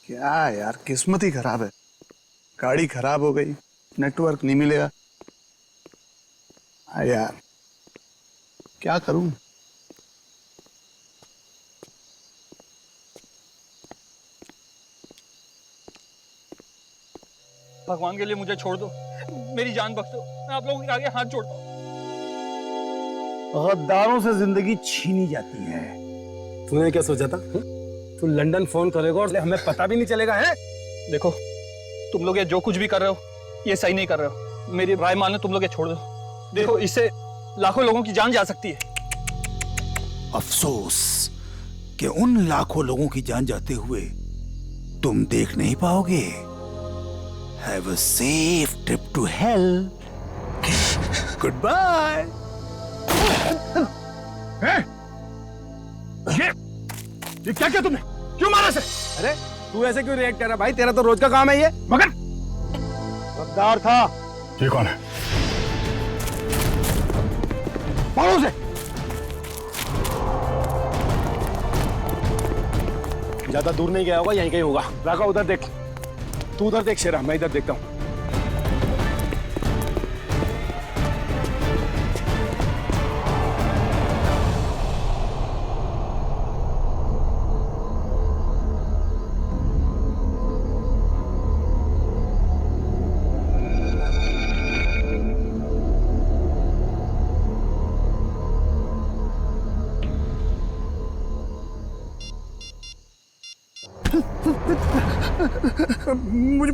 क्या यार, किस्मत ही खराब है। गाड़ी खराब हो गई, नेटवर्क नहीं मिलेगा। यार क्या करूं। भगवान के लिए मुझे छोड़ दो, मेरी जान बख्श दो। मैं आप लोगों के आगे हाथ जोड़ता हूँ। गद्दारों से जिंदगी छीनी जाती है। तूने क्या सोचा था? तू लंदन फोन करेगा और हमें पता भी नहीं चलेगा है? देखो, तुम लोग ये जो कुछ भी कर रहे हो ये सही नहीं कर रहे हो। मेरी राय मानो, तुम लोग ये छोड़ दो। देखो, इससे लाखों लोगों की जान जा सकती है। अफसोस कि उन लाखों लोगों की जान जाते हुए तुम देख नहीं पाओगे। Have a safe trip to hell. Good bye. ये क्या किया तुमने? क्यों मारा से? अरे तू ऐसे क्यों रिएक्ट कर रहा भाई? तेरा तो रोज का काम है ये। मगर गद्दार था। ये कौन है? पढ़ो से। ज्यादा दूर नहीं गया होगा, यहीं कहीं होगा। राका उधर देख, तू उधर देख शेरा, मैं इधर देखता हूँ।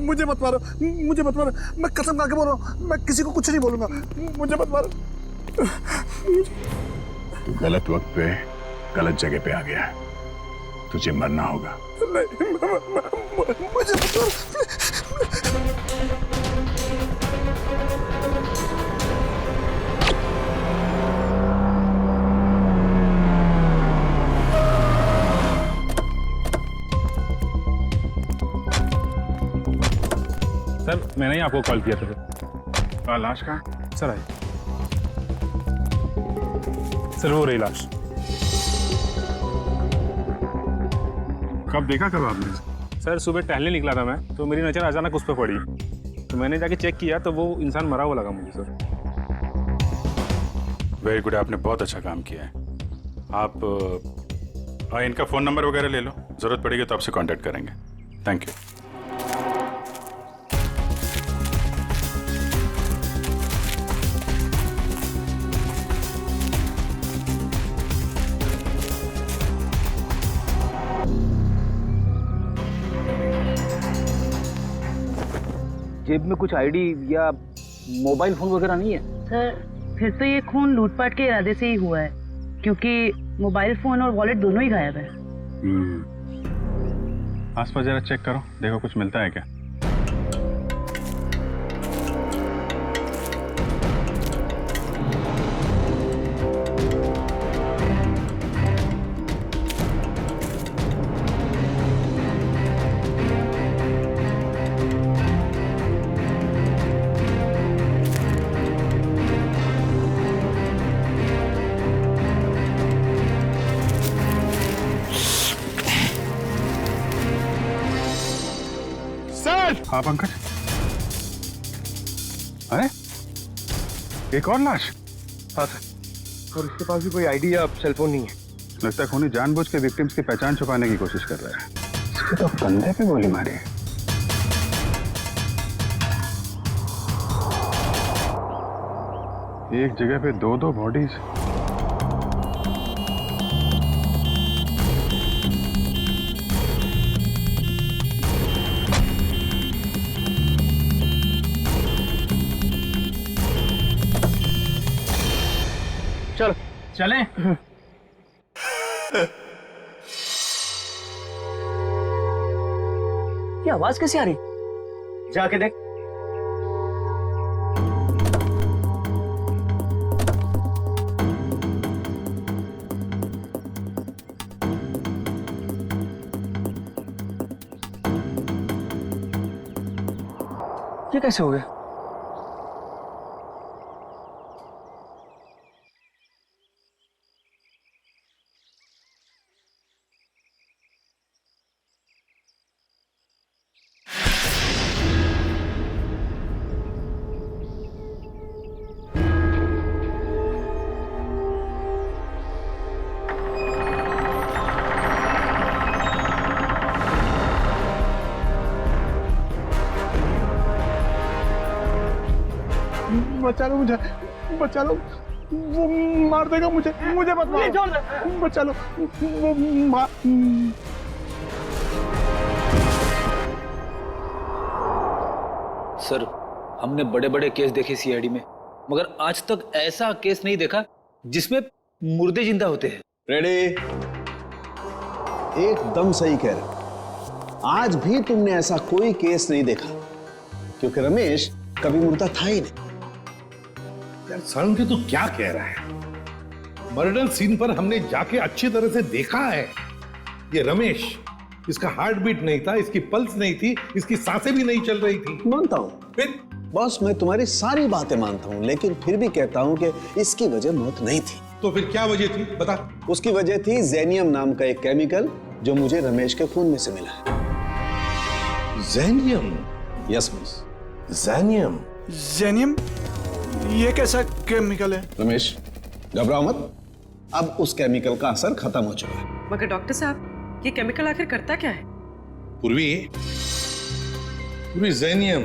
मुझे मत मारो, मुझे मत मारो। मैं कसम खा के बोल रहा हूँ, मैं किसी को कुछ नहीं बोलूंगा। मुझे मत मारो। तू गलत वक्त पे गलत जगह पे आ गया है। तुझे मरना होगा। नहीं, मुझे मत मारो। सर, मैंने ही आपको कॉल किया था। लाश कहाँ? सर आइए। सर वो रही लाश। कब देखा, कब आपने? सर सुबह टहलने निकला था मैं, तो मेरी नज़र अचानक उस पर पड़ी, तो मैंने जाके चेक किया तो वो इंसान मरा हुआ लगा मुझे सर। वेरी गुड, आपने बहुत अच्छा काम किया है। आप इनका फ़ोन नंबर वगैरह ले लो, ज़रूरत पड़ेगी तो आपसे कांटेक्ट करेंगे। Thank you. जेब में कुछ आईडी या मोबाइल फोन वगैरह नहीं है? सर फिर तो ये खून लूटपाट के इरादे से ही हुआ है, क्योंकि मोबाइल फोन और वॉलेट दोनों ही गायब है। आसपास जरा चेक करो, देखो कुछ मिलता है क्या। हाँ पंकज, अरे एक और लाश? हाँ सर, और इसके पास भी कोई आईडी या सेलफोन नहीं है। लगता है खूनी जानबूझ के विक्टिम्स की पहचान छुपाने की कोशिश कर रहा है। इसके तो कंधे पे गोली मारी है। एक जगह पे दो दो बॉडीज। चलो चलें। ये आवाज कैसी आ रही? जाके देख। ये कैसे हो गया? बचा लो मुझे, बचा लो, वो मार देगा मुझे, मुझे मत मारो, बचा लो, वो मार। सर, हमने बड़े बड़े केस देखे सीआईडी में, मगर आज तक ऐसा केस नहीं देखा जिसमें मुर्दे जिंदा होते हैं। रेडी? एकदम सही कह रहे। आज भी तुमने ऐसा कोई केस नहीं देखा, क्योंकि रमेश कभी मुर्दा था ही नहीं। यार सरण के तू क्या कह रहा है? मर्डर सीन पर हमने जाके अच्छी तरह से देखा है। ये रमेश, इसका हार्ट बीट नहीं था, इसकी पल्स नहीं थी, इसकी सांसें भी नहीं चल रही थी। मानता हूं फिर बॉस, मैं तुम्हारी सारी बातें मानता हूं, लेकिन फिर भी कहता हूं कि इसकी वजह मौत नहीं थी। तो फिर क्या वजह थी, बता। उसकी वजह थी जेनियम नाम का एक केमिकल जो मुझे रमेश के खून में से मिला है। जेनियम? Yes boss. जेनियम? जेनियम? ये कैसा केमिकल है? रमेश घबराओ मत, अब उस केमिकल का असर खत्म हो चुका है। मगर डॉक्टर साहब, ये केमिकल आखिर करता क्या है? पूर्वी, जेनियम,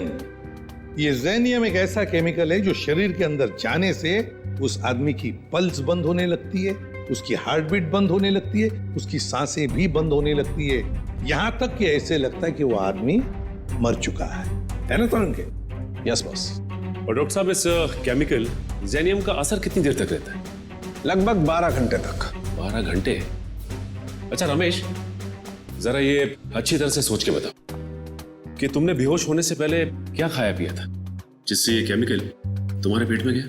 ये जेनियम एक ऐसा केमिकल है जो शरीर के अंदर जाने से उस आदमी की पल्स बंद होने लगती है, उसकी हार्ट बीट बंद होने लगती है, उसकी सांसें भी बंद होने लगती है, यहां तक कि ऐसे लगता है कि वो आदमी मर चुका है ना तरुण के? Yes boss. और डॉक्टर साहब, इस केमिकल जेनियम का असर कितनी देर तक रहता है? लगभग 12 घंटे तक। 12 घंटे? अच्छा रमेश, जरा ये अच्छी तरह से सोच के बताओ कि तुमने बेहोश होने से पहले क्या खाया पिया था जिससे ये केमिकल तुम्हारे पेट में गया?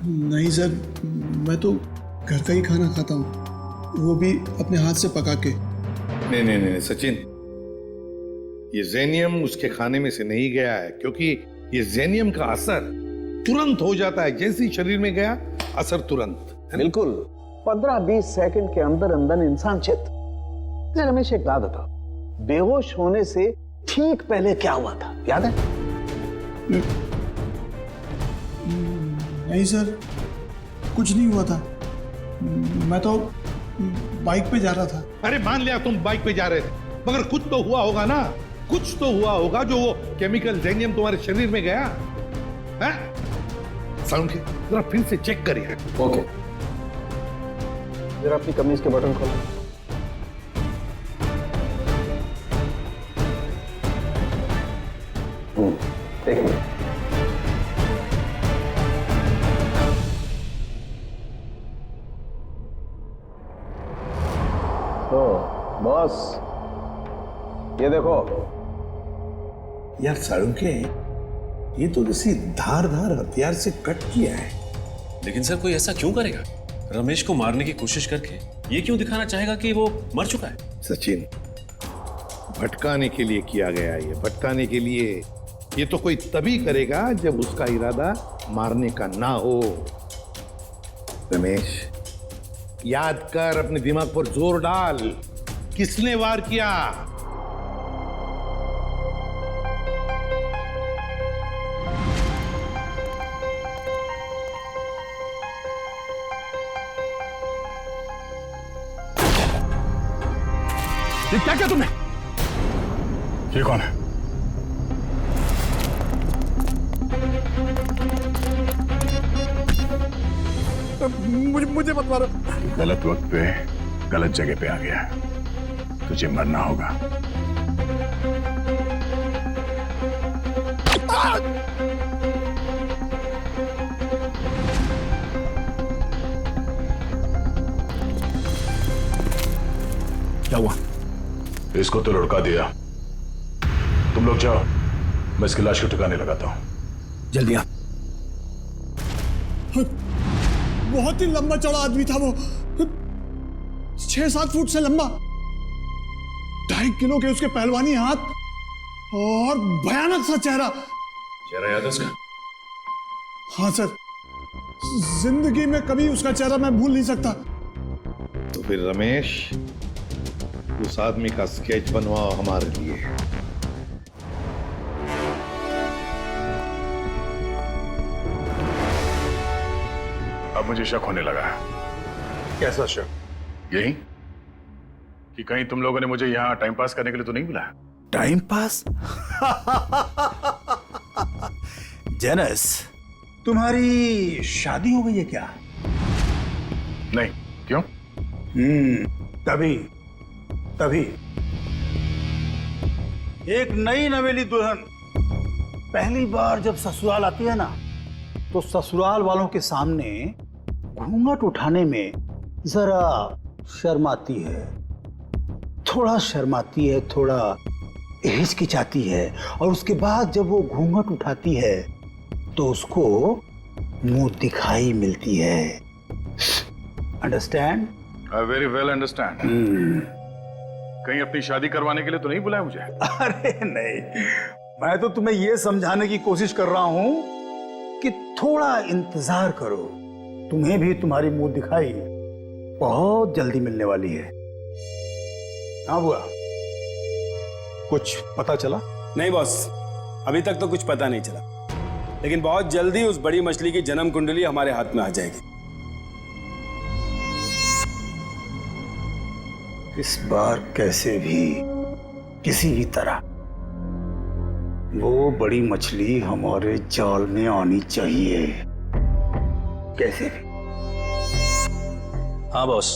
नहीं सर, मैं तो घर का ही खाना खाता हूँ, वो भी अपने हाथ से पका के। नहीं सचिन, ये जेनियम उसके खाने में से नहीं गया है, क्योंकि ये जेनियम का असर तुरंत हो जाता है, जैसे ही शरीर में गया असर तुरंत। बिल्कुल 15-20 सेकंड के अंदर अंदर इंसान चित। रमेश एक बात बताओ, बेहोश होने से ठीक पहले क्या हुआ था, याद है? नहीं सर, कुछ नहीं हुआ था, मैं तो बाइक पे जा रहा था। अरे मान लिया तुम बाइक पे जा रहे थे, मगर कुछ तो हुआ होगा ना, कुछ तो हुआ होगा जो वो केमिकल जेनियम तुम्हारे शरीर में गया है। साउंड के जरा फिर से चेक करिए। ओके, जरा अपनी कमीज के बटन खोलो। एक मिनट। तो बॉस, ये देखो। यार साळुंके, ये तो किसी धारदार हथियार से कट किया है। लेकिन सर, कोई ऐसा क्यों करेगा? रमेश को मारने की कोशिश करके ये क्यों दिखाना चाहेगा कि वो मर चुका है? सचिन, भटकाने के लिए किया गया है, ये भटकाने के लिए। ये तो कोई तभी करेगा जब उसका इरादा मारने का ना हो। रमेश, याद कर, अपने दिमाग पर जोर डाल, किसने वार किया? ये क्या किया तुमने? ये कौन है? मुझे मत मारो। गलत वक्त पे गलत जगह पे आ गया, तुझे मरना होगा। क्या हुआ? इसको तो लुढ़का दिया। तुम लोग जाओ, मैं इसकी लाश को ठिकाने लगाता हूं। जल्दी आ। बहुत ही लंबा चौड़ा आदमी था वो, 6-7 फुट से लंबा, 2.5 किलो के उसके पहलवानी हाथ और भयानक सा चेहरा। चेहरा याद है उसका? हाँ सर, जिंदगी में कभी उसका चेहरा मैं भूल नहीं सकता। तो फिर रमेश, उस आदमी का स्केच बनवाओ हमारे लिए। अब मुझे शक होने लगा। कैसा शक? यही कि कहीं तुम लोगों ने मुझे यहां टाइम पास करने के लिए तो नहीं बुलाया? Time pass? जेनस, तुम्हारी शादी हो गई है क्या? नहीं, क्यों? तभी तभी एक नई नवेली दुल्हन पहली बार जब ससुराल आती है ना, तो ससुराल वालों के सामने घूंघट उठाने में जरा शर्माती है, थोड़ा शर्माती है, थोड़ा हिचकिचाती है, और उसके बाद जब वो घूंघट उठाती है तो उसको मुंह दिखाई मिलती है। Understand? I very well understand. कहीं अपनी शादी करवाने के लिए तो नहीं बुलाया मुझे? अरे नहीं, मैं तो तुम्हें यह समझाने की कोशिश कर रहा हूं कि थोड़ा इंतजार करो, तुम्हें भी तुम्हारी मुंह दिखाई बहुत जल्दी मिलने वाली है। हाँ बुआ, कुछ पता चला? नहीं बॉस, अभी तक तो कुछ पता नहीं चला, लेकिन बहुत जल्दी उस बड़ी मछली की जन्म कुंडली हमारे हाथ में आ जाएगी। इस बार कैसे भी, किसी भी तरह वो बड़ी मछली हमारे जाल में आनी चाहिए, कैसे भी। हाँ बॉस,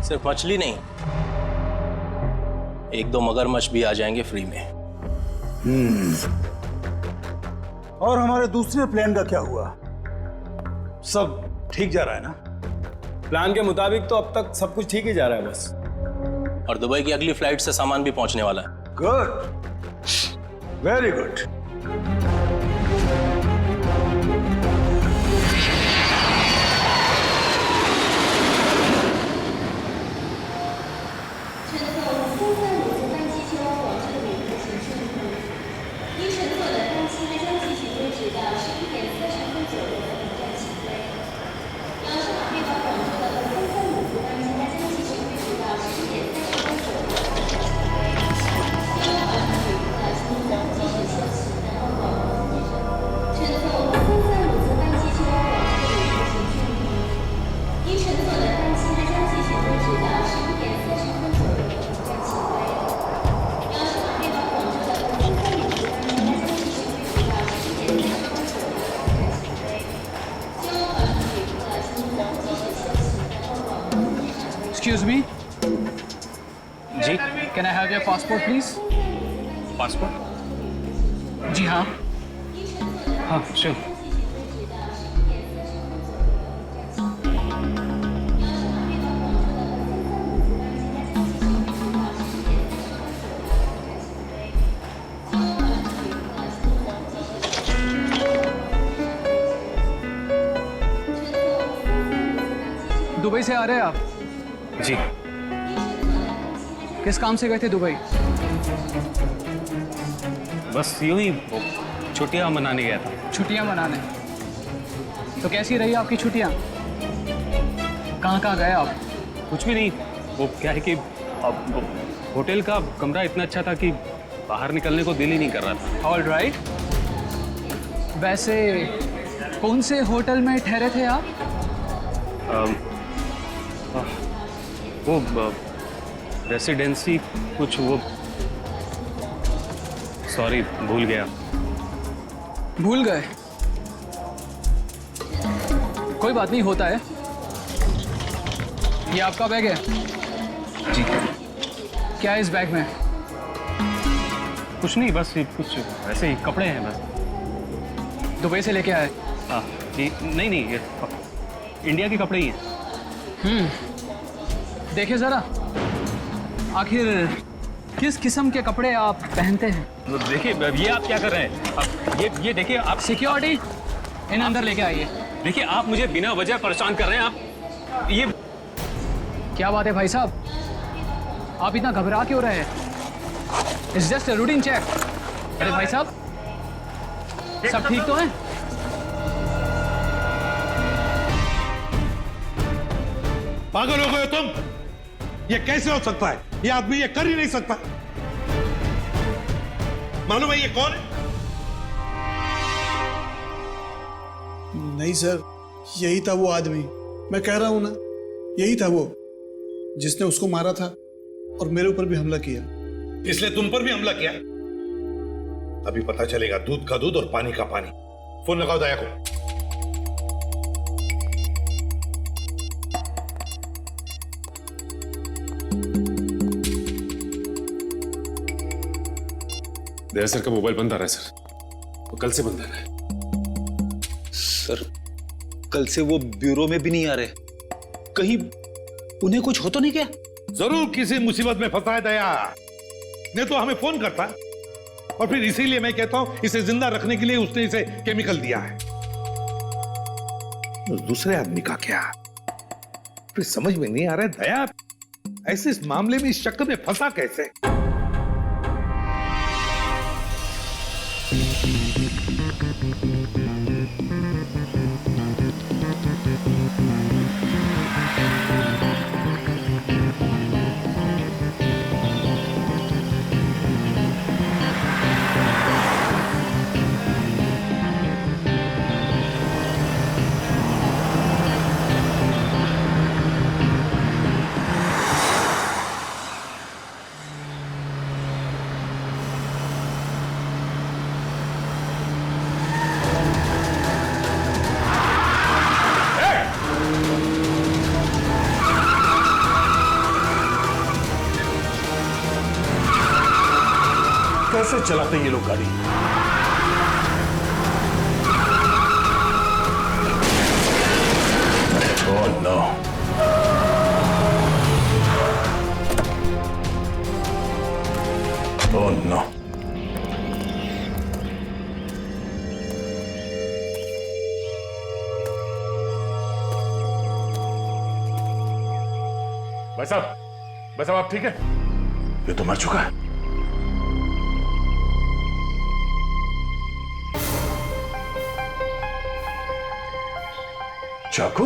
सिर्फ मछली नहीं, एक दो मगरमच्छ भी आ जाएंगे फ्री में। और हमारे दूसरे प्लान का क्या हुआ? सब ठीक जा रहा है ना? प्लान के मुताबिक तो अब तक सब कुछ ठीक ही जा रहा है बस। और दुबई की अगली फ्लाइट से सामान भी पहुंचने वाला है। Good, very good. Excuse me. जी, Can I have your passport, please? Passport? जी हाँ। हाँ, श्योर। दुबई से आ रहे हैं आप? जी। किस काम से गए थे दुबई? बस यूं ही छुट्टियां मनाने गया था। छुट्टियां मनाने? तो कैसी रही आपकी छुट्टियां? कहाँ कहाँ गए आप? कुछ भी नहीं, वो क्या है कि अब होटल का कमरा इतना अच्छा था कि बाहर निकलने को दिल ही नहीं कर रहा था। All right. वैसे कौन से होटल में ठहरे थे आप? वो रेसिडेंसी कुछ, वो सॉरी भूल गया। भूल गए? कोई बात नहीं, होता है। ये आपका बैग है? जी। क्या है इस बैग में? कुछ नहीं, बस ये कुछ ऐसे ही कपड़े हैं बस। दुबई से लेके आए? हाँ जी, नहीं नहीं, ये इंडिया के कपड़े ही हैं। देखिए जरा, आखिर किस किस्म के कपड़े आप पहनते हैं? तो देखिए, ये आप क्या कर रहे हैं? अब ये देखिए, आप सिक्योरिटी इन अंदर लेके आइए। देखिए, आप मुझे बिना वजह परेशान कर रहे हैं। आप ये क्या बात है भाई साहब, आप इतना घबरा क्यों रहे हैं? It's just a routine check. अरे भाई साहब, सब ठीक तो है? पागल हो गए हो तुम? ये कैसे हो सकता है? ये आदमी ये कर ही नहीं सकता। मालूम है ये कौन है? नहीं सर, यही था वो आदमी। मैं कह रहा हूं ना, यही था वो जिसने उसको मारा था और मेरे ऊपर भी हमला किया। इसलिए तुम पर भी हमला किया? अभी पता चलेगा दूध का दूध और पानी का पानी। फोन लगाओ दया को। दया सर का मोबाइल बंद आ रहा है सर, वो कल से बंद आ रहा है। सर कल से वो ब्यूरो में भी नहीं आ रहे, कहीं उन्हें कुछ हो तो नहीं क्या? जरूर किसी मुसीबत में फंसा है दया, नहीं तो हमें फोन करता। और फिर इसीलिए मैं कहता हूं इसे जिंदा रखने के लिए उसने इसे केमिकल दिया है। उस दूसरे आदमी का क्या, फिर समझ में नहीं आ रहा है दया ऐसे इस मामले में इस चक्कर में फंसा कैसे। कैसे चलाते ये लोग गाड़ी? Oh no. Oh no. भाई साहब आप ठीक है? ये तो मर चुका है। चाकू?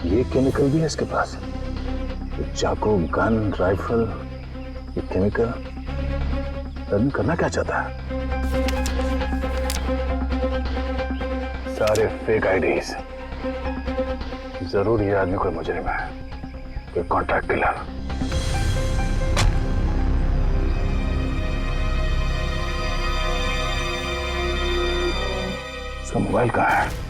ये केमिकल भी है इसके पास। ये चाकू, गन, राइफल, ये केमिकल आदमी करना क्या चाहता है? सारे फेक आईडीज। जरूर ये आदमी कोई मुजरिम है, कोई कॉन्ट्रैक्ट किलर। इसका मोबाइल कहाँ है?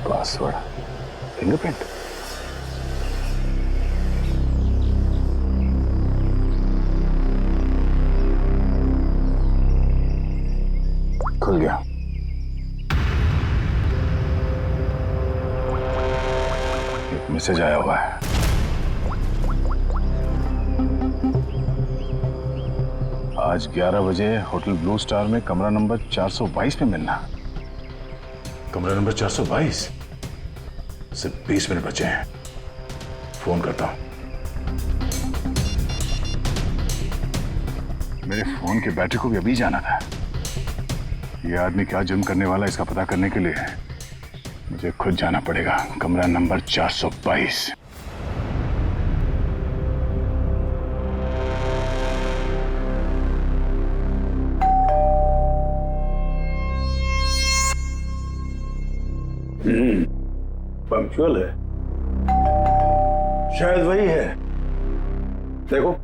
Password, fingerprint. खुल गया। एक मैसेज आया हुआ है। आज 11 बजे होटल ब्लू स्टार में कमरा नंबर 422 में मिलना। कमरा नंबर 422? सिर्फ 20 मिनट बचे हैं, फोन करता हूं। मेरे फोन की बैटरी को भी अभी जाना था। ये आदमी क्या जुर्म करने वाला है इसका पता करने के लिए मुझे खुद जाना पड़ेगा। कमरा नंबर 422। पंक्चुअल है, शायद वही है। देखो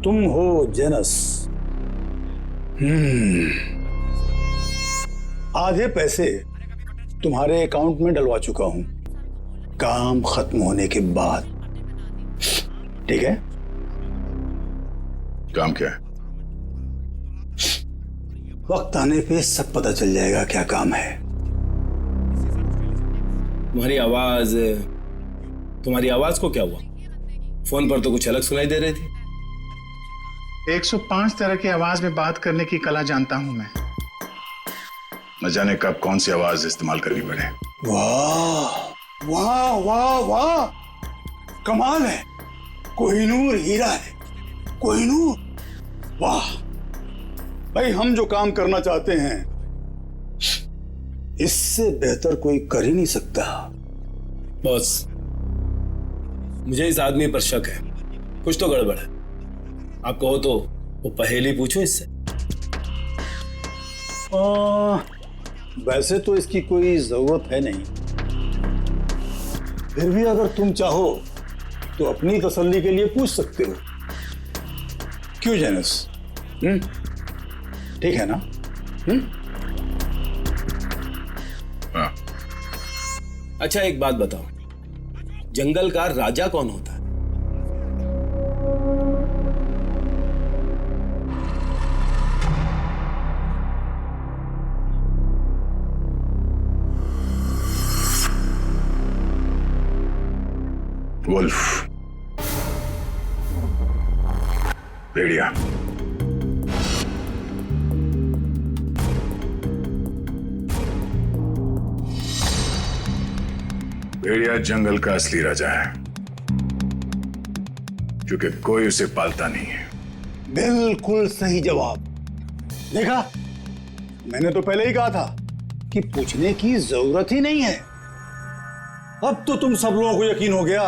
तुम हो जेनस। आधे पैसे तुम्हारे अकाउंट में डलवा चुका हूं, काम खत्म होने के बाद। ठीक है? काम क्या है? वक्त आने पे सब पता चल जाएगा क्या काम है। तुम्हारी आवाज को क्या हुआ? फोन पर तो कुछ अलग सुनाई दे रही थी। 105 तरह की आवाज में बात करने की कला जानता हूं मैं। न जाने कब कौन सी आवाज इस्तेमाल करनी पड़े। वाह वाह वाह वाह, कमाल है। कोहिनूर हीरा है, कोहिनूर। वाह भाई, हम जो काम करना चाहते हैं इससे बेहतर कोई कर ही नहीं सकता। बॉस, मुझे इस आदमी पर शक है, कुछ तो गड़बड़ है। आप कहो तो वो पहेली पूछो इससे। वैसे तो इसकी कोई जरूरत है नहीं, फिर भी अगर तुम चाहो तो अपनी तसल्ली के लिए पूछ सकते हो। क्यों जेनस? ठीक है ना? हाँ। अच्छा एक बात बताओ, जंगल का राजा कौन होता है? वुल्फ, भेड़िया। भेड़िया जंगल का असली राजा है, क्योंकि कोई उसे पालता नहीं है। बिल्कुल सही जवाब। देखा, मैंने तो पहले ही कहा था कि पूछने की जरूरत ही नहीं है। अब तो तुम सब लोगों को यकीन हो गया,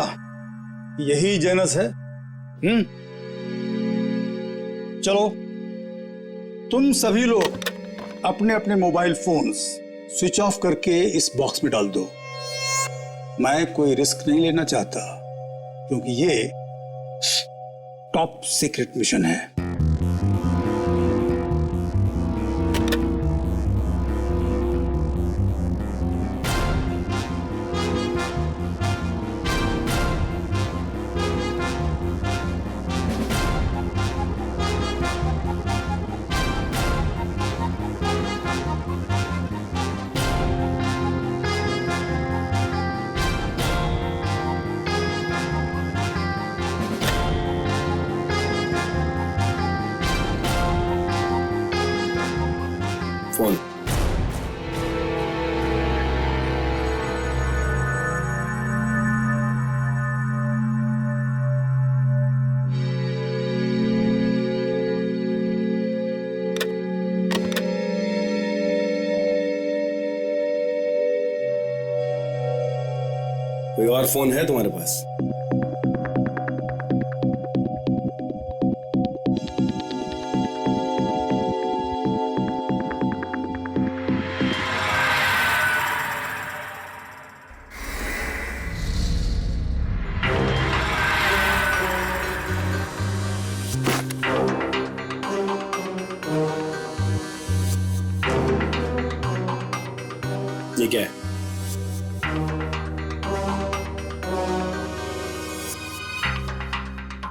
यही जेनस है। चलो, तुम सभी लोग अपने अपने मोबाइल फोन्स स्विच ऑफ करके इस बॉक्स में डाल दो। मैं कोई रिस्क नहीं लेना चाहता, क्योंकि ये टॉप सीक्रेट मिशन है। फोन। कोई और फोन है तुम्हारे पास? ये क्या है?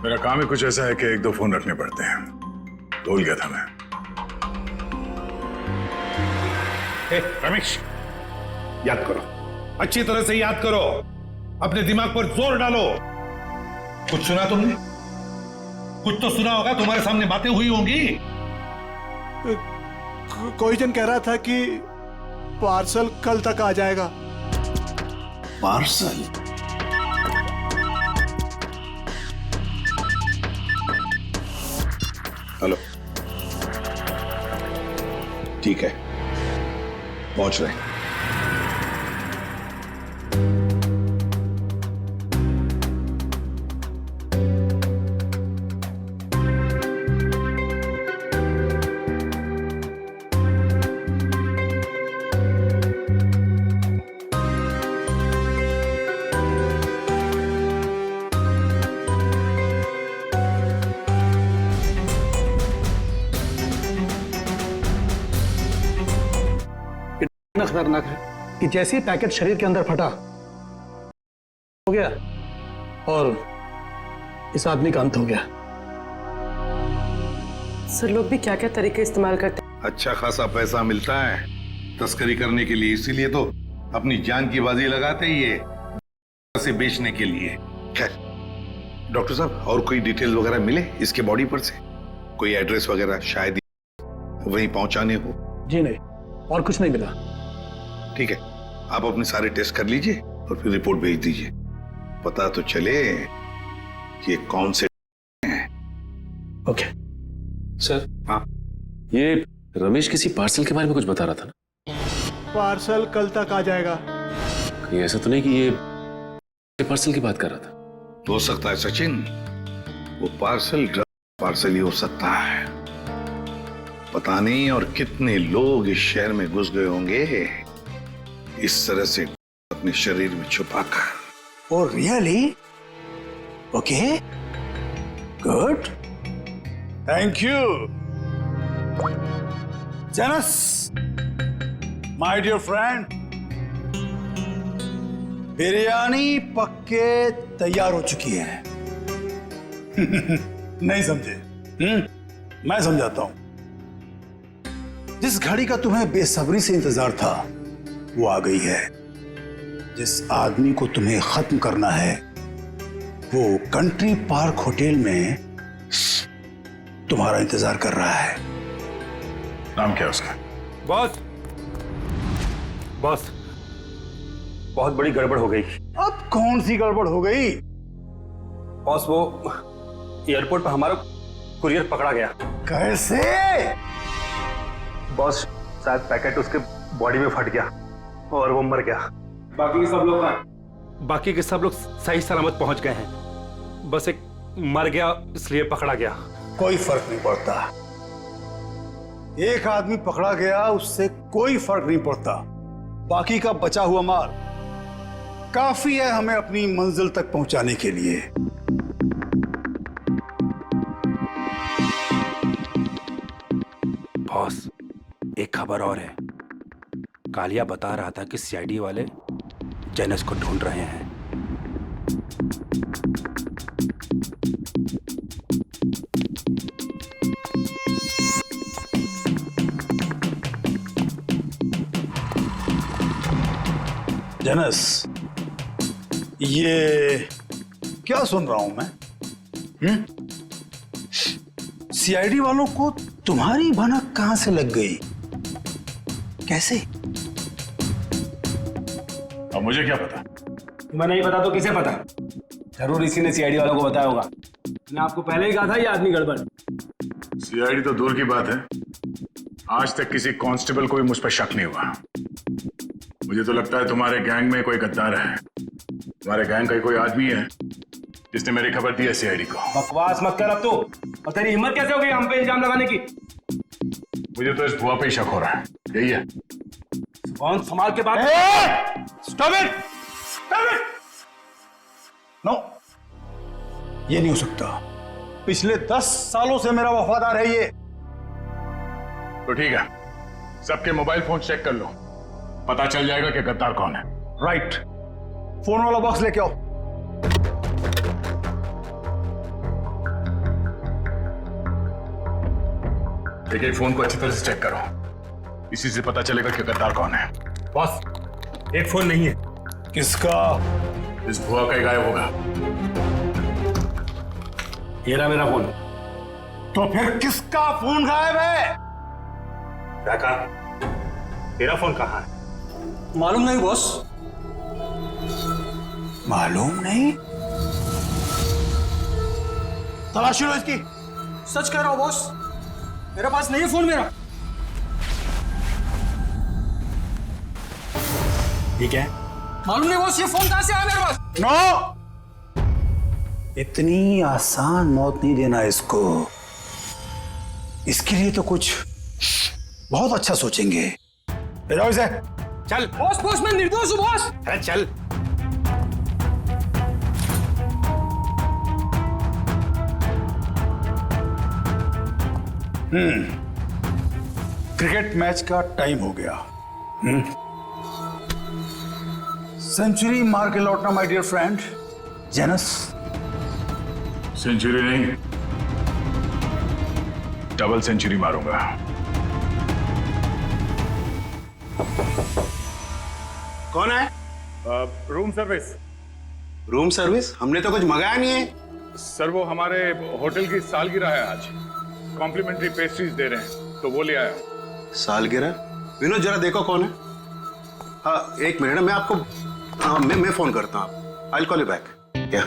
मेरा काम ही कुछ ऐसा है कि एक दो फोन रखने पड़ते हैं। भूल गया था मैं। रमेश, याद करो, अच्छी तरह से याद करो, अपने दिमाग पर जोर डालो। कुछ सुना तुमने? कुछ तो सुना होगा, तुम्हारे सामने बातें हुई होंगी। कोई जन कह रहा था कि पार्सल कल तक आ जाएगा। पार्सल? हेलो, ठीक है, पहुंच रहे हैं। इतना खतरनाक है कि जैसे ही पैकेट शरीर के अंदर फटा हो गया और इस आदमी का अंत हो गया। सर लोग भी क्या क्या तरीके इस्तेमाल करते हैं। अच्छा खासा पैसा मिलता है तस्करी करने के लिए, इसीलिए तो अपनी जान की बाजी लगाते ही ये से बेचने के लिए। खैर डॉक्टर साहब, और कोई डिटेल वगैरह मिले इसके बॉडी पर से? कोई एड्रेस वगैरह शायद वहीं पहुंचाने हो? जी नहीं, और कुछ नहीं मिला। ठीक है, आप अपने सारे टेस्ट कर लीजिए और फिर रिपोर्ट भेज दीजिए, पता तो चले कि ये कौन से हैं। Okay sir. हाँ, ये रमेश किसी पार्सल के बारे में कुछ बता रहा था ना? पार्सल कल तक आ जाएगा। कहीं ऐसा तो नहीं कि ये पार्सल की बात कर रहा था? हो सकता है सचिन, वो पार्सल ही हो सकता है। पता नहीं और कितने लोग इस शहर में घुस गए होंगे इस तरह से अपने शरीर में छुपाकर। Oh, really? Okay. Good. Thank you. Janus, my dear friend. Biryani पक्के तैयार हो चुकी है। नहीं समझे? मैं समझाता हूं। जिस घड़ी का तुम्हें बेसब्री से इंतजार था वो आ गई है। जिस आदमी को तुम्हें खत्म करना है वो कंट्री पार्क होटल में तुम्हारा इंतजार कर रहा है। नाम क्या है उसका? बॉस, बॉस, बहुत बड़ी गड़बड़ हो गई। अब कौन सी गड़बड़ हो गई? बॉस, वो एयरपोर्ट पर हमारा कुरियर पकड़ा गया। कैसे? बॉस, शायद पैकेट उसके बॉडी में फट गया और वो मर गया। बाकी के सब लोग सही सलामत पहुंच गए हैं, बस एक मर गया इसलिए पकड़ा गया। कोई फर्क नहीं पड़ता। एक आदमी पकड़ा गया उससे कोई फर्क नहीं पड़ता। बाकी का बचा हुआ माल काफी है हमें अपनी मंजिल तक पहुंचाने के लिए। बॉस, एक खबर और है। कालिया बता रहा था कि सीआईडी वाले जेनस को ढूंढ रहे हैं। जेनस, ये क्या सुन रहा हूं मैं? सीआईडी वालों को तुम्हारी भनक कहां से लग गई? कैसे? अब मुझे क्या पता? तुम्हें नहीं पता तो किसे पता? जरूर इसी ने सीआईडी वालों को बताया होगा। मैंने आपको पहले ही कहा था ये आदमी गड़बड़। सीआईडी तो दूर की बात है, आज तक किसी कांस्टेबल को भी मुझ पर शक नहीं हुआ। मुझे तो लगता है तुम्हारे गैंग में कोई गद्दार है। तुम्हारे गैंग का ही कोई आदमी है जिसने मेरी खबर दी है सीआईडी को। बकवास मत कर अब तो। और तेरी हिम्मत कैसे हो गई हम पे इल्जाम लगाने की? मुझे तो इस बुआ पे ही शक हो रहा है। यही है। कौन संभाल के बात? Stop it! Stop it! No, ये नहीं हो सकता। पिछले 10 सालों से मेरा वफादार है ये। तो ठीक है, सबके मोबाइल फोन चेक कर लो, पता चल जाएगा कि गद्दार कौन है। राइट, फोन वाला बॉक्स लेके आओ। एक फोन को अच्छी तरह से चेक करो, इसी से पता चलेगा कि गद्दार कौन है। बॉस, एक फोन नहीं है। किसका? इस भुआ का ही गायब होगा। ये रहा मेरा फोन। तो फिर किसका फोन गायब है? काका, तेरा फोन कहाँ है? मालूम नहीं बॉस। मालूम नहीं? तलाशी लो इसकी। सच कह रहा हूं बॉस, मेरे पास नहीं है फोन मेरा। ठीक है, मालूम नहीं बॉस, ये फोन कहां से आया मेरे पास? नो, इतनी आसान मौत नहीं देना इसको। इसके लिए तो कुछ बहुत अच्छा सोचेंगे। ले जाओ इसे। चल बॉस, बॉस मैं निर्दोष हूं बॉस। अरे चल। क्रिकेट मैच का टाइम हो गया। सेंचुरी मार के लौटना my dear friend Janus. Century नहीं, डबल सेंचुरी मारूंगा। कौन है? Room service. Room service? हमने तो कुछ मंगाया नहीं है। सर वो हमारे होटल की सालगिरह है आज, कॉम्प्लीमेंट्री पेस्ट्रीज दे रहे हैं तो वो ले आया। सालगिरह? विनोद जरा देखो कौन है। हाँ एक मिनट, मैं आपको मैं फोन करता हूँ। I will call you back. या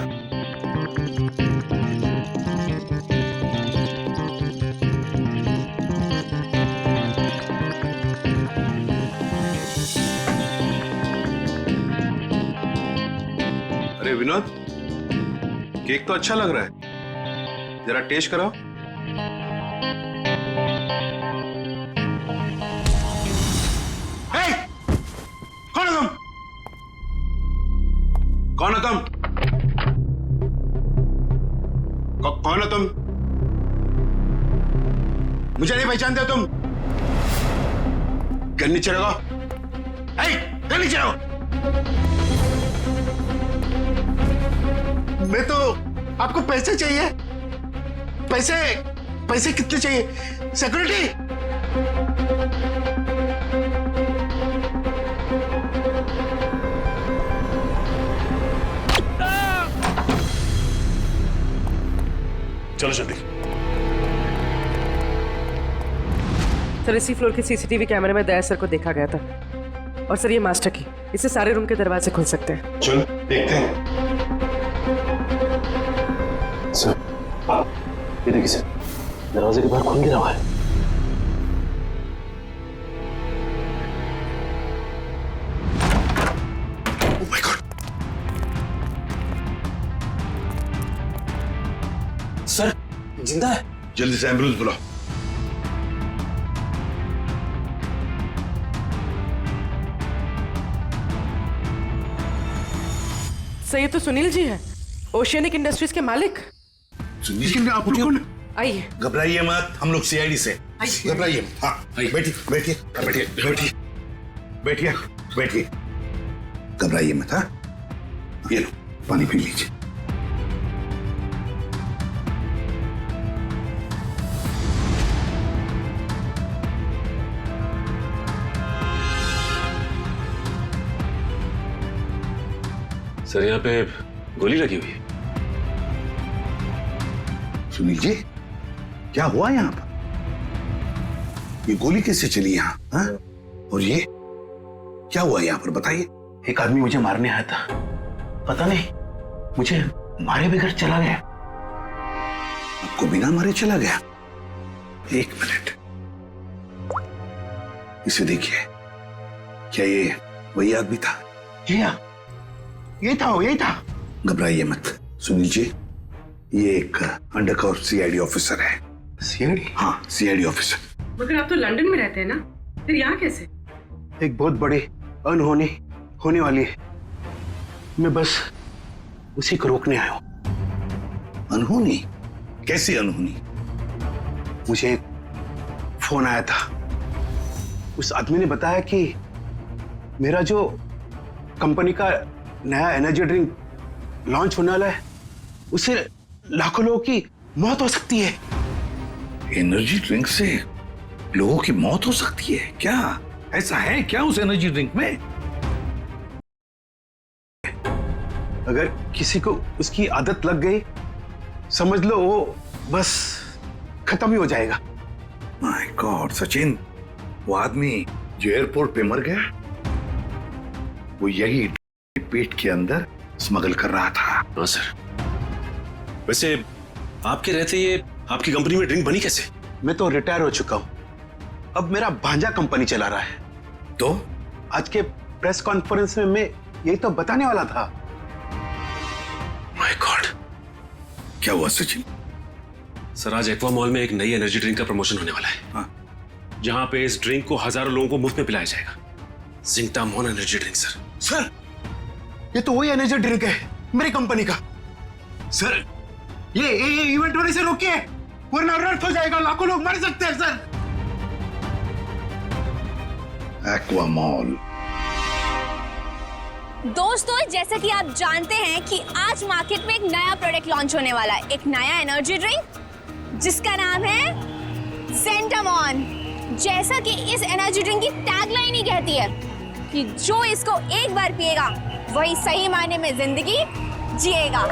अरे विनोद, केक तो अच्छा लग रहा है, जरा टेस्ट कराओ। कौन है तुम? कौन है तुम? कौन है तुम? मुझे नहीं पहचानते तुम? घर नीचे रखो। घर नीचे रखो। मैं तो आपको पैसे चाहिए। पैसे पैसे कितने चाहिए? सिक्योरिटी? चलो जल्दी। सर इसी फ्लोर के सीसीटीवी कैमरे में दया सर को देखा गया था। और सर ये मास्टर की, इससे सारे रूम के दरवाजे खुल सकते हैं। चल देखते हैं। सर ये देखिए सर, दरवाजे के बाहर खून गिरा हुआ है। Oh my God! सर जिंदा है। जल्दी से एम्बुलेंस बुलाओ। सर ये तो सुनील जी है, ओशियनिक इंडस्ट्रीज के मालिक। सुनील, आप लोग कौन? आइए। घबराइए मत, हम लोग सीआईडी से। घबराइए। हाँ बैठिए बैठिए बैठिए बैठिए बैठिए बैठिए। घबराइए मत। हाँ ये लो पानी पी लीजिए। सर यहाँ पे गोली लगी हुई है। सुनील जी क्या हुआ यहाँ पर? ये गोली कैसे चली यहाँ? हाँ? और ये क्या हुआ यहाँ पर बताइए। एक आदमी मुझे मारने आया था, पता नहीं मुझे मारे बगैर चला गया। आपको बिना मारे चला गया? एक मिनट, इसे देखिए। क्या ये वही आदमी था? जी हाँ यही था। घबराइए मत सुनील जी, ये एक अंडरकवर सीआईडी ऑफिसर है। सीआईडी? हाँ सीआईडी ऑफिसर। मगर आप तो लंदन में रहते हैं ना, फिर यहाँ कैसे? एक बहुत बड़ी अनहोनी होने वाली है, मैं बस उसी को रोकने आया हूं। अनहोनी? कैसी अनहोनी? मुझे एक फोन आया था, उस आदमी ने बताया कि मेरा जो कंपनी का नया एनर्जी ड्रिंक लॉन्च होने वाला है, उससे लाखों लोगों की मौत हो सकती है। एनर्जी ड्रिंक से लोगों की मौत हो सकती है? क्या ऐसा है क्या उस एनर्जी ड्रिंक में? अगर किसी को उसकी आदत लग गई, समझ लो वो बस खत्म ही हो जाएगा। माय गॉड सचिन, वो आदमी जो एयरपोर्ट पे मर गया, वो यही पेट के अंदर स्मगल कर रहा था। हाँ सर। वैसे आपके रहते ये आपकी कंपनी में ड्रिंक बनी कैसे? मैं तो रिटायर हो चुका हूं, अब मेरा भांजा कंपनी चला रहा है। तो आज के प्रेस कॉन्फ्रेंस में मैं यही तो बताने वाला था। माय गॉड, क्या हुआ सचिन? सर आज एक्वा मॉल में एक नई एनर्जी ड्रिंक का प्रमोशन होने वाला है। हाँ। जहां पे इस ड्रिंक को हजारों लोगों को मुफ्त में पिलाया जाएगा। जिंकटामोन एनर्जी ड्रिंक सर। सर ये तो वही एनर्जी ड्रिंक है मेरी कंपनी का। सर ये इवेंट होने से रोकिए, वरना अनर्थ हो जाएगा, लाखों लोग मर सकते हैं सर। एक्वा मॉल दोस्तों, जैसा कि आप जानते हैं कि आज मार्केट में एक नया प्रोडक्ट लॉन्च होने वाला है, एक नया एनर्जी ड्रिंक जिसका नाम है ज़ेंटामॉन। जैसा कि इस एनर्जी ड्रिंक की टैगलाइन ही कहती है कि जो इसको एक बार पिएगा वही सही मायने में जिंदगी जिएगा।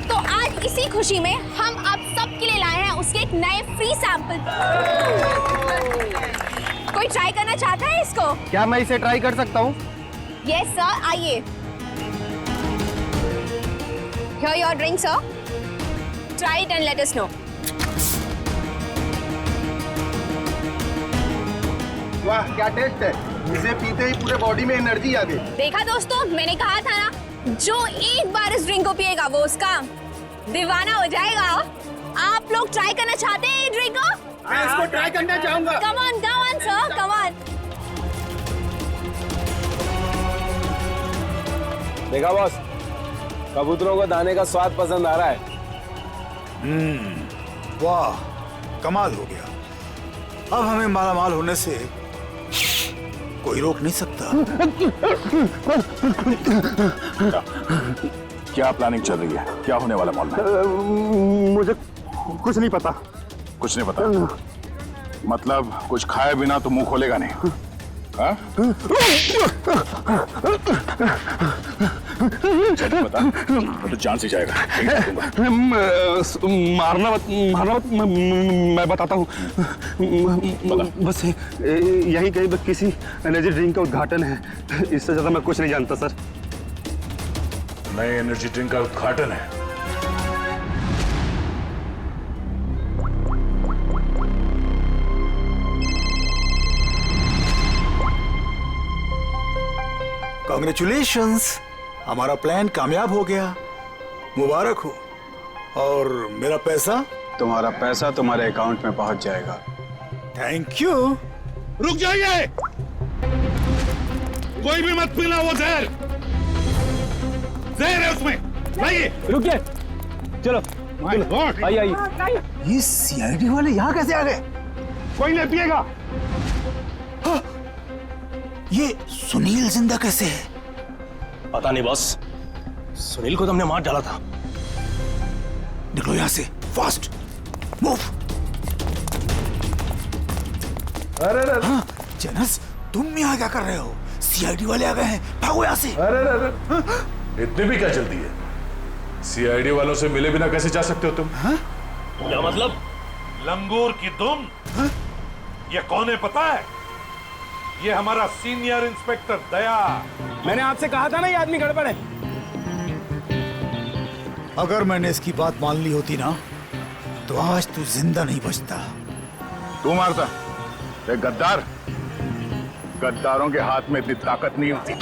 तो आज इसी खुशी में हम आप सबके लिए लाए हैं उसके एक नए फ्री सैंपल। कोई ट्राई करना चाहता है इसको? क्या मैं इसे ट्राई कर सकता हूँ? यस सर, आइए। Here your drink, sir. Try it and let us know. वाह, क्या टेस्ट है! इसे पीते ही पूरे बॉडी में एनर्जी आ गई। देखा दोस्तों, मैंने कहा था ना, जो एक बार इस ड्रिंक को पिएगा वो उसका दीवाना हो जाएगा। आप लोग ट्राई करना चाहते हैं ये ड्रिंक को? मैं इसको ट्राई करना चाहूंगा। Come on, sir, come on. देखा बॉस, कबूतरों को दाने का स्वाद पसंद आ रहा है। वाह, कमाल हो गया। अब हमें मालामाल होने से कोई रोक नहीं सकता। क्या प्लानिंग चल रही है? क्या होने वाला मॉल में? मुझे कुछ नहीं पता। कुछ नहीं पता? मतलब कुछ खाए बिना तो मुंह खोलेगा नहीं? हाँ? बता, तो जान से जाएगा। मारना मत, मैं बताता हूँ। बस यही कहीं किसी एनर्जी ड्रिंक का उद्घाटन है, इससे ज्यादा मैं कुछ नहीं जानता सर। नए एनर्जी ड्रिंक का उद्घाटन है? कांग्रेचुलेशंस, हमारा प्लान कामयाब हो गया। मुबारक हो। और मेरा पैसा? तुम्हारा पैसा तुम्हारे अकाउंट में पहुंच जाएगा। Thank you. रुक जाइए, कोई भी मत पीना वो जहर। जहर है उसमें। लाइए। रुकिए, चलो आइए। ये सीआईडी वाले यहाँ कैसे आ गए? कोई नहीं पिएगा। ये सुनील जिंदा कैसे है? पता नहीं बॉस, सुनील को तो हमने मार डाला था। निकलो यहाँ से, फास्ट मूव। अरे हाँ, जनस, तुम यहाँ क्या कर रहे हो? सीआईडी वाले आ गए हैं, भागो यहाँ से। अरे इतनी भी क्या जल्दी है? सीआईडी वालों से मिले बिना कैसे जा सकते हो तुम? क्या मतलब? लंगूर की दुम। ये कौन है पता है? ये हमारा सीनियर इंस्पेक्टर दया। मैंने आपसे कहा था ना ये आदमी गड़बड़ है। अगर मैंने इसकी बात मान ली होती ना, तो आज तू जिंदा नहीं बचता। तू मारता? एक गद्दार? गद्दारों के हाथ में इतनी ताकत नहीं होती।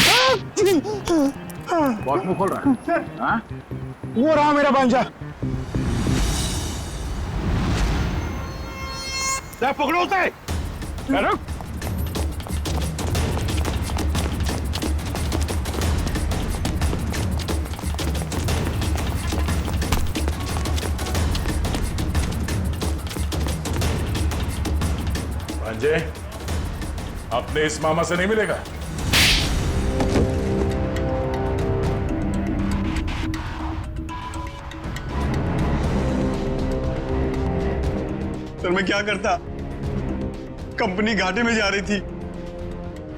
बहुत मुंह खोल रहा है। हाँ? वो रहा मेरा भांजा। पकड़ो उसे। रुक। भांजे, अपने इस मामा से नहीं मिलेगा। सर मैं क्या करता? कंपनी घाटे में जा रही थी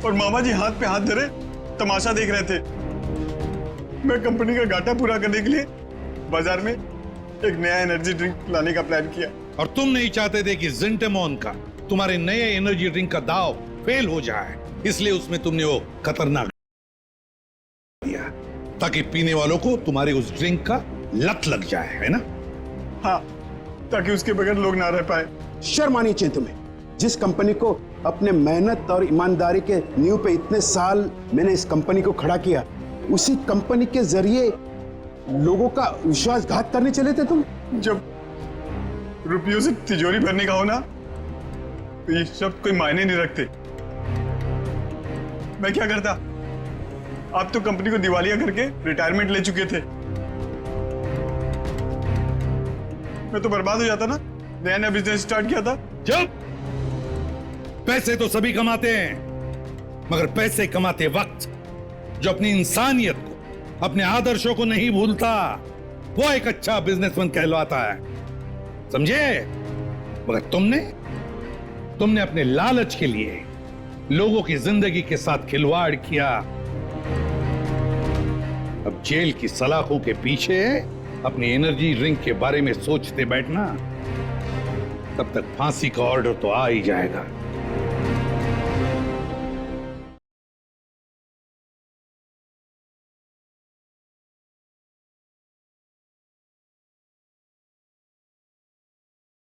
और मामा जी हाथ पे हाथ धरे तमाशा देख रहे थे। मैं कंपनी का घाटा पूरा करने के लिए बाजार में एक नया एनर्जी ड्रिंक लाने का प्लान किया। और तुम नहीं चाहते थे कि ज़ेंटामॉन का, तुम्हारे नए एनर्जी ड्रिंक का दाव फेल हो जाए, इसलिए उसमें तुमने वो खतरनाक दिया ताकि पीने वालों को तुम्हारे उस ड्रिंक का लत लग जाए, है ना? हाँ, ताकि उसके बगैर लोग ना रह पाए। शर्म आनी चाहिए तुम्हें। जिस कंपनी को अपने मेहनत और ईमानदारी के नींव पे इतने साल मैंने इस कंपनी को खड़ा किया, उसी कंपनी के जरिए लोगों का विश्वासघात करने चले थे तुम। जब रुपयों से तिजोरी भरने का हो ना, तो ये सब कोई मायने नहीं रखते। मैं क्या करता? आप तो कंपनी को दिवालिया करके रिटायरमेंट ले चुके थे। मैं तो बर्बाद हो जाता ना। नया नया बिजनेस स्टार्ट किया था। चुप! पैसे तो सभी कमाते हैं, मगर पैसे कमाते वक्त जो अपनी इंसानियत को, अपने आदर्शों को नहीं भूलता, वो एक अच्छा बिजनेसमैन कहलाता है, समझे? मगर तुमने अपने लालच के लिए लोगों की जिंदगी के साथ खिलवाड़ किया। अब जेल की सलाखों के पीछे अपनी एनर्जी ड्रिंक के बारे में सोचते बैठना, तब तक फांसी का ऑर्डर तो आ ही जाएगा।